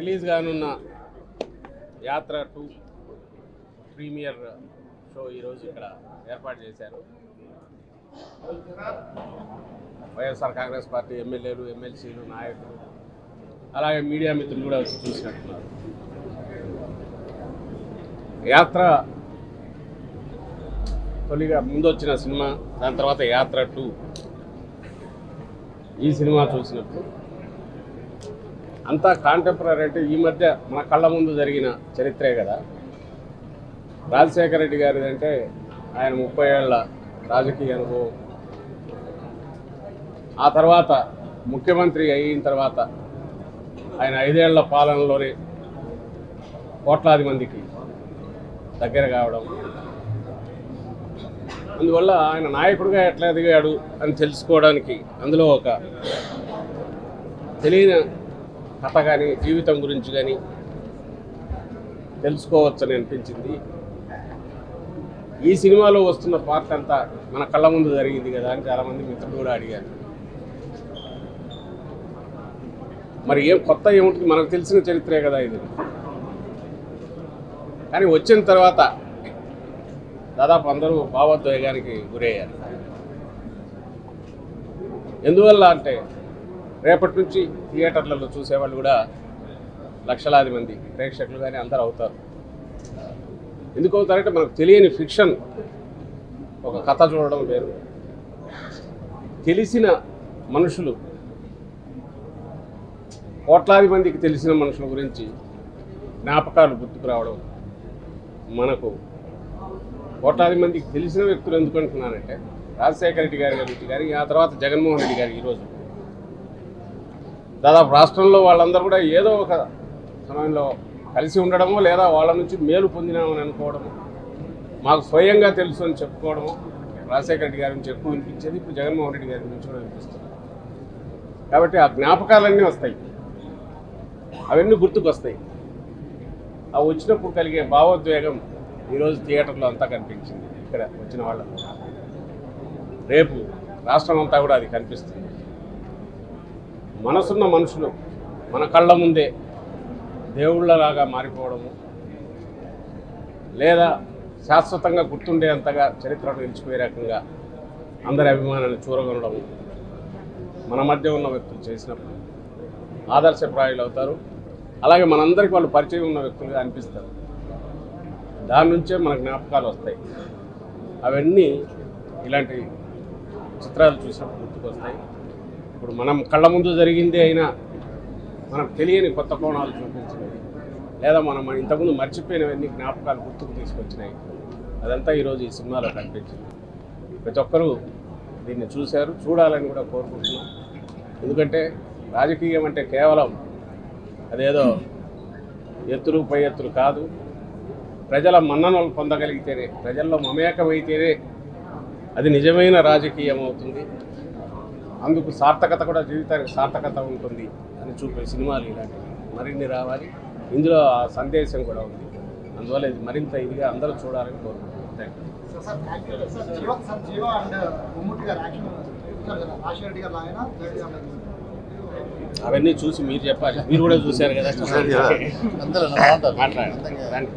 Release కానున్న యాత్ర 2 premiere show ఈరోజు ఇక్కడ ఏర్పాటు చేశారు. వైఎస్ఆర్ కాంగ్రెస్ పార్టీ ఎమ్మెల్యేలు, ఎమ్మెల్సీలు, నాయకులు, అలాగే మీడియా మిత్రులు కూడా వచ్చి చూసినట్టున్నారు. యాత్ర తొలిగా ముందు వచ్చిన సినిమా, దాని తర్వాత యాత్ర 2 ఈ సినిమా చూసినప్పుడు అంతా కాంటెంపరీ అంటే ఈ మధ్య మన కళ్ళ ముందు జరిగిన చరిత్రే కదా. రాజశేఖర రెడ్డి గారిది అంటే ఆయన 30 ఏళ్ల రాజకీయ అనుభవం, ఆ తర్వాత ముఖ్యమంత్రి అయిన తర్వాత ఆయన 5 ఏళ్ల పాలనలోనే కోట్లాది మందికి దగ్గర కావడం, అందువల్ల ఆయన నాయకుడిగా ఎట్లా ఎదిగాడు అని తెలుసుకోవడానికి అందులో ఒక తెలియని కథ కానీ జీవితం గురించి కానీ తెలుసుకోవచ్చని అనిపించింది. ఈ సినిమాలో వస్తున్న పార్ట్ అంతా మన కళ్ళ ముందు జరిగింది కదా అని చాలామంది మిత్రులు కూడా అడిగారు. మరి ఏం కొత్త ఏముంటుంది, మనకు తెలిసిన చరిత్రే కదా ఇది. కానీ వచ్చిన తర్వాత దాదాపు అందరూ భావోద్వేగానికి గురయ్యారు. ఎందువల్ల అంటే రేపటి నుంచి థియేటర్లలో చూసేవాళ్ళు కూడా లక్షలాది మంది ప్రేక్షకులు కానీ అందరూ అవుతారు. ఎందుకు అవుతారంటే మనకు తెలియని ఫిక్షన్, ఒక కథ చూడడం వేరు, తెలిసిన మనుషులు, కోట్లాది మందికి తెలిసిన మనుషుల గురించి జ్ఞాపకాలు గుర్తుకు రావడం. మనకు కోట్లాది మందికి తెలిసిన వ్యక్తులు ఎందుకు అంటున్నానంటే రాజశేఖర రెడ్డి గారి గురించి కానీ, ఆ తర్వాత జగన్మోహన్ రెడ్డి గారు ఈరోజు దాదాపు రాష్ట్రంలో వాళ్ళందరూ కూడా ఏదో ఒక సమయంలో కలిసి ఉండడమో లేదా వాళ్ళ నుంచి మేలు పొందినామని అనుకోవడము, మాకు స్వయంగా తెలుసు అని చెప్పుకోవడము. రాజశేఖర రెడ్డి గారి నుంచి ఎక్కువ వినిపించేది, ఇప్పుడు జగన్మోహన్ రెడ్డి గారి నుంచి కూడా వినిపిస్తుంది. కాబట్టి ఆ జ్ఞాపకాలన్నీ వస్తాయి, అవన్నీ గుర్తుకు వస్తాయి. అవి వచ్చినప్పుడు కలిగే భావోద్వేగం ఈరోజు థియేటర్లో అంతా కనిపించింది. ఇక్కడ వచ్చిన వాళ్ళకు రేపు రాష్ట్రం అంతా కూడా అది కనిపిస్తుంది. మనసున్న మనుషులు మన కళ్ళ ముందే దేవుళ్ళలాగా మారిపోవడము, లేదా శాశ్వతంగా గుర్తుండేంతగా చరిత్రను నిలిచిపోయే రకంగా అందరి అభిమానాన్ని చూరగొనడము మన మధ్య ఉన్న వ్యక్తులు చేసినప్పుడు ఆదర్శప్రాయులు అవుతారు. అలాగే మనందరికీ వాళ్ళు పరిచయం ఉన్న వ్యక్తులుగా అనిపిస్తారు. దాని నుంచే మన జ్ఞాపకాలు వస్తాయి. అవన్నీ ఇలాంటి చిత్రాలు చూసినప్పుడు గుర్తుకొస్తాయి. ఇప్పుడు మనం కళ్ళ ముందు జరిగిందే అయినా మనకు తెలియని కొత్త కోణాలు చూపించినవి, లేదా మనం ఇంతకుముందు మర్చిపోయినవన్నీ జ్ఞాపకాలు గుర్తుకు తీసుకొచ్చినాయి. అదంతా ఈరోజు ఈ సినిమాలో కనిపించింది. ప్రతి ఒక్కరూ దీన్ని చూశారు, చూడాలని కూడా కోరుకుంటున్నాం. ఎందుకంటే రాజకీయం అంటే కేవలం అదేదో ఎత్తులు పై ఎత్తులు కాదు. ప్రజల మన్ననలు పొందగలిగితేనే, ప్రజల్లో మమేకమైతేనే అది నిజమైన రాజకీయం అవుతుంది. అందుకు సార్థకత కూడా, జీవితానికి సార్థకత ఉంటుంది అని చూపే సినిమాలు ఇలాంటివి మరిన్ని రావాలి. ఇందులో ఆ సందేశం కూడా ఉంది. అందువల్ల ఇది మరింత ఇదిగా అందరూ చూడాలని కోరుకుంటున్నాను. Thank you. అవన్నీ చూసి మీరు చెప్పాలి, మీరు కూడా చూశారు కదా. మాట్లాడండి.